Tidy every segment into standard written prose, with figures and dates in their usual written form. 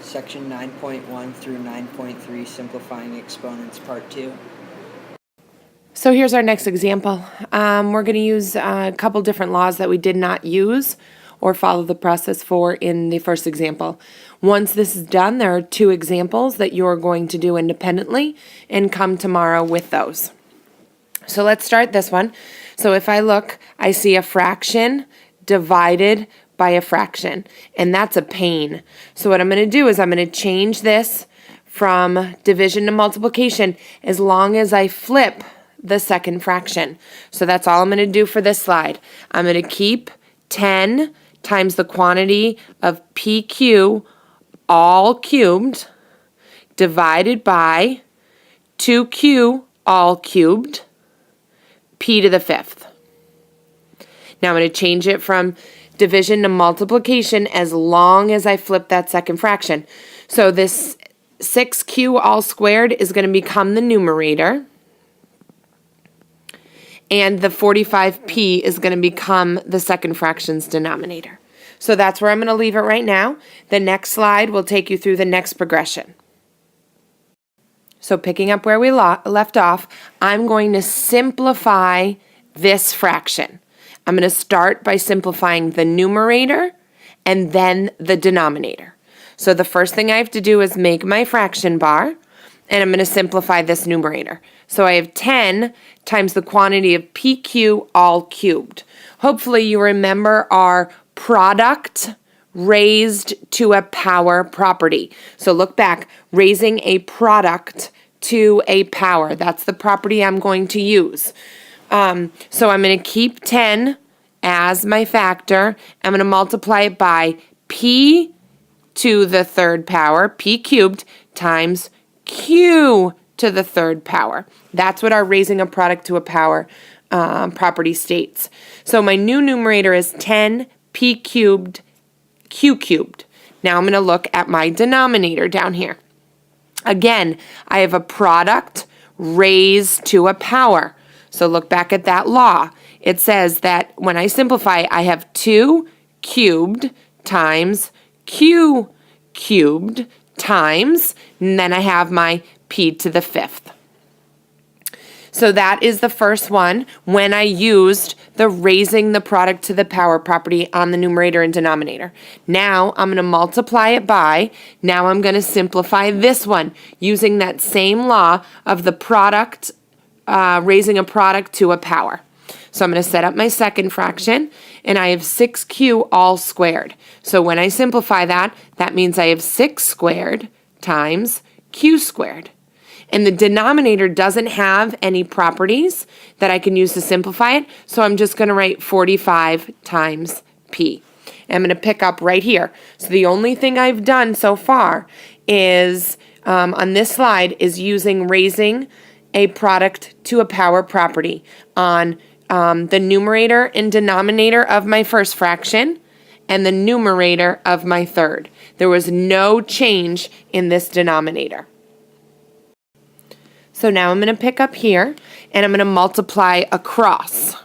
Section 9.1 through 9.3, Simplifying Exponents, Part 2. So here's our next example. We're going to use a couple different laws that we did not use or follow the process for in the first example. Once this is done, there are two examples that you're going to do independently and come tomorrow with those. So let's start this one. So if I look, I see a fraction divided by a fraction, and that's a pain. So what I'm going to do is I'm going to change this from division to multiplication as long as I flip the second fraction. So that's all I'm going to do for this slide. I'm going to keep 10 times the quantity of PQ all cubed divided by 2Q all cubed P to the fifth. Now I'm going to change it from division to multiplication as long as I flip that second fraction. So this 6Q all squared is going to become the numerator, and the 45P is going to become the second fraction's denominator. So that's where I'm going to leave it right now. The next slide will take you through the next progression. So picking up where we left off, I'm going to simplify this fraction. I'm going to start by simplifying the numerator and then the denominator. So the first thing I have to do is make my fraction bar, and I'm going to simplify this numerator. So I have 10 times the quantity of PQ all cubed. Hopefully you remember our product raised to a power property. So look back, raising a product to a power. That's the property I'm going to use. So I'm going to keep 10 as my factor. I'm going to multiply it by P to the third power, P cubed, times Q to the third power. That's what our raising a product to a power property states. So my new numerator is 10 P cubed Q cubed. Now I'm going to look at my denominator down here. Again, I have a product raised to a power. So look back at that law. It says that when I simplify, I have 2 cubed times Q cubed times, and then I have my P to the fifth. So that is the first one when I used the raising the product to the power property on the numerator and denominator. Now I'm going to multiply it by, now I'm going to simplify this one using that same law of the product, raising a product to a power. So I'm going to set up my second fraction, and I have 6Q all squared. So when I simplify that, that means I have 6 squared times Q squared. And the denominator doesn't have any properties that I can use to simplify it, so I'm just going to write 45 times P. And I'm going to pick up right here. So the only thing I've done so far is, on this slide, is using raising a product to a power property on the numerator and denominator of my first fraction and the numerator of my third. There was no change in this denominator. So now I'm going to pick up here, and I'm going to multiply across.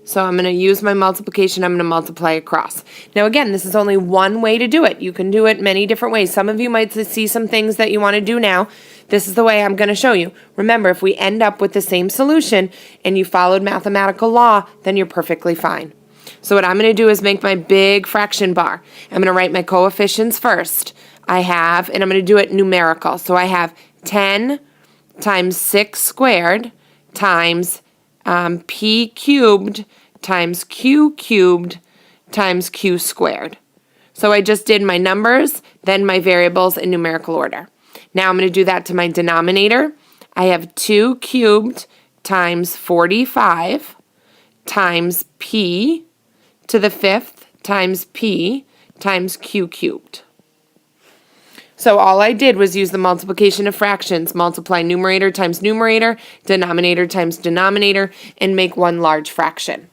So I'm going to use my multiplication, I'm going to multiply across. Now again, this is only one way to do it. You can do it many different ways. Some of you might see some things that you want to do now. This is the way I'm going to show you. Remember, if we end up with the same solution and you followed mathematical law, then you're perfectly fine. So what I'm going to do is make my big fraction bar. I'm going to write my coefficients first. And I'm going to do it numerical. So I have 10 times 6 squared times P cubed times Q cubed times Q squared. So I just did my numbers, then my variables in numerical order. Now I'm going to do that to my denominator. I have 2 cubed times 45 times P to the fifth times P times Q cubed. So all I did was use the multiplication of fractions, multiply numerator times numerator, denominator times denominator, and make one large fraction.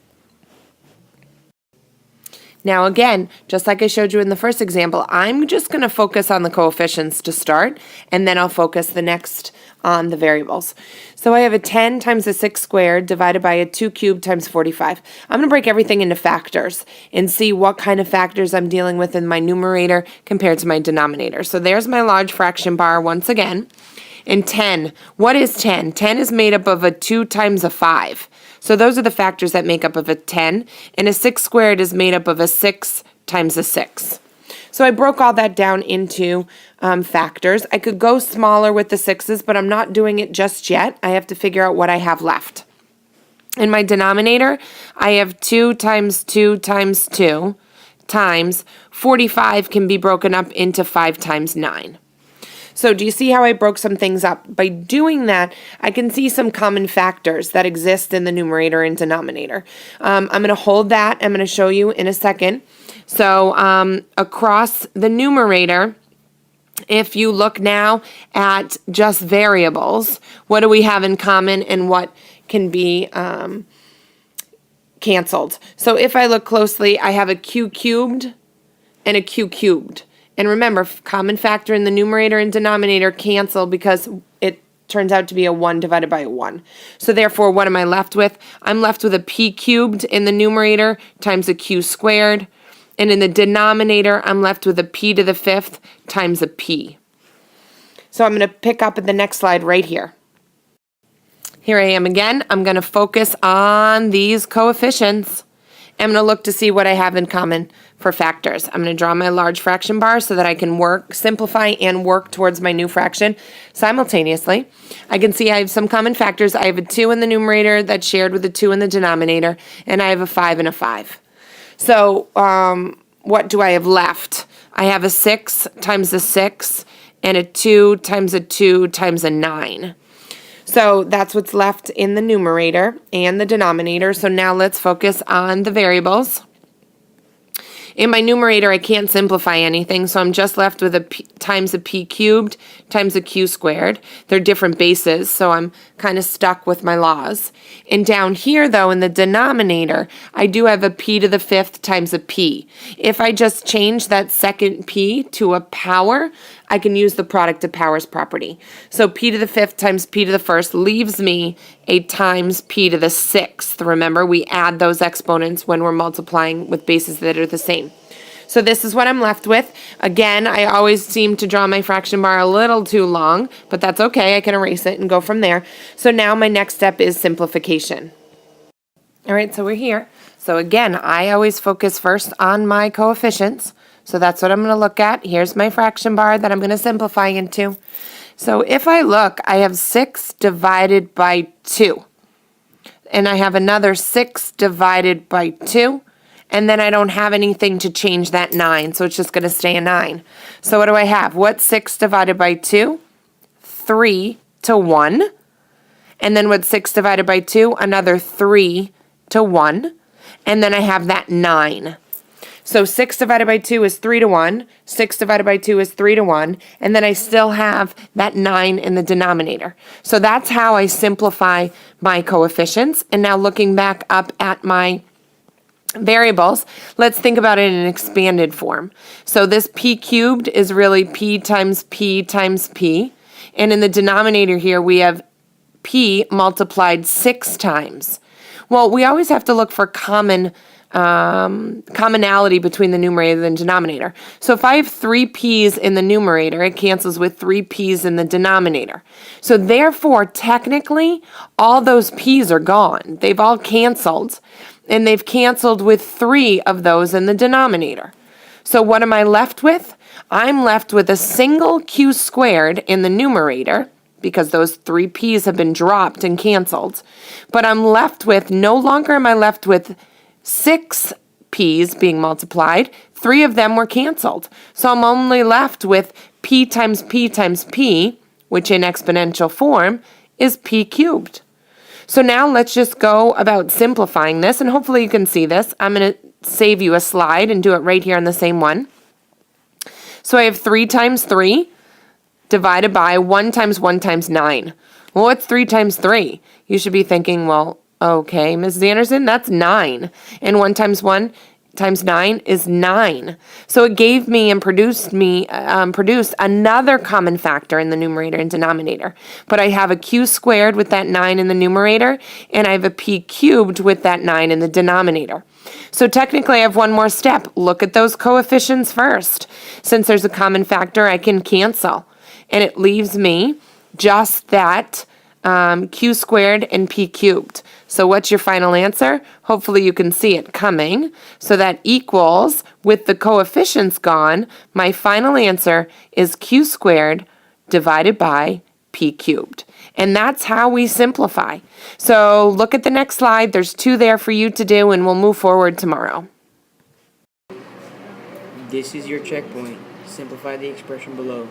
Now again, just like I showed you in the first example, I'm just going to focus on the coefficients to start, and then I'll focus the next on the variables. So I have a 10 times a 6 squared divided by a 2 cubed times 45. I'm going to break everything into factors and see what kind of factors I'm dealing with in my numerator compared to my denominator. So there's my large fraction bar once again. And 10, what is 10? 10 is made up of a 2 times a 5. So those are the factors that make up of a 10, and a 6 squared is made up of a 6 times a 6. So I broke all that down into factors. I could go smaller with the 6's, but I'm not doing it just yet. I have to figure out what I have left. In my denominator, I have 2 times 2 times 2 times 45 can be broken up into 5 times 9. So do you see how I broke some things up? By doing that, I can see some common factors that exist in the numerator and denominator. I'm going to hold that. I'm going to show you in a second. So across the numerator, if you look now at just variables, what do we have in common and what can be canceled? So if I look closely, I have a q cubed and a q cubed. And remember, common factor in the numerator and denominator cancel because it turns out to be a 1 divided by a 1. So therefore, what am I left with? I'm left with a p cubed in the numerator times a q squared. And in the denominator, I'm left with a p to the 5th times a p. So I'm going to pick up at the next slide right here. Here I am again. I'm going to focus on these coefficients. I'm going to look to see what I have in common for factors. I'm going to draw my large fraction bar so that I can simplify and work towards my new fraction simultaneously. I can see I have some common factors. I have a 2 in the numerator that's shared with a 2 in the denominator, and I have a 5 and a 5. So what do I have left? I have a 6 times a 6 and a 2 times a 2 times a 9. So that's what's left in the numerator and the denominator. So now let's focus on the variables. In my numerator, I can't simplify anything, so I'm just left with a p times a p cubed times a q squared. They're different bases, so I'm kind of stuck with my laws. And down here, though, in the denominator, I do have a p to the 5th times a p. If I just change that second p to a power, I can use the product of powers property. So p to the 5th times p to the 1st leaves me a times p to the 6th. Remember, we add those exponents when we're multiplying with bases that are the same. So this is what I'm left with. Again, I always seem to draw my fraction bar a little too long, but that's okay. I can erase it and go from there. So now my next step is simplification. All right, so we're here. So again, I always focus first on my coefficients. So that's what I'm going to look at. Here's my fraction bar that I'm going to simplify into. So if I look, I have 6 divided by 2. And I have another 6 divided by 2. And then I don't have anything to change that 9, so it's just going to stay a 9. So what do I have? What's 6 divided by 2? 3 to 1. And then what's 6 divided by 2? Another 3 to 1. And then I have that 9. So 6 divided by 2 is 3 to 1. 6 divided by 2 is 3 to 1. And then I still have that 9 in the denominator. So that's how I simplify my coefficients. And now looking back up at my variables, let's think about it in an expanded form. So this p cubed is really p times p times p. And in the denominator here, we have p multiplied 6 times. Well, we always have to look for commonality between the numerator and denominator. So if I have 3 p's in the numerator, it cancels with 3 p's in the denominator. So therefore, technically, all those p's are gone. They've all canceled, and they've canceled with 3 of those in the denominator. So what am I left with? I'm left with a single q squared in the numerator, because those 3 p's have been dropped and canceled. But I'm left with, no longer am I left with 6 p's being multiplied. 3 of them were canceled. So I'm only left with p times p times p, which in exponential form is p cubed. So now let's just go about simplifying this, and hopefully you can see this. I'm going to save you a slide and do it right here on the same one. So I have 3 times 3 divided by 1 times 1 times 9. Well, what's 3 times 3? You should be thinking, well, okay, Mrs. Anderson, that's 9. And 1 times 1 times 9 is 9. So it gave me and produced another common factor in the numerator and denominator. But I have a q squared with that 9 in the numerator, and I have a p cubed with that 9 in the denominator. So technically I have one more step. Look at those coefficients first. Since there's a common factor, I can cancel. And it leaves me just that q squared and p cubed. So what's your final answer? Hopefully you can see it coming. So that equals, with the coefficients gone, my final answer is q squared divided by p cubed. And that's how we simplify. So look at the next slide. There's 2 there for you to do, and we'll move forward tomorrow. This is your checkpoint. Simplify the expression below.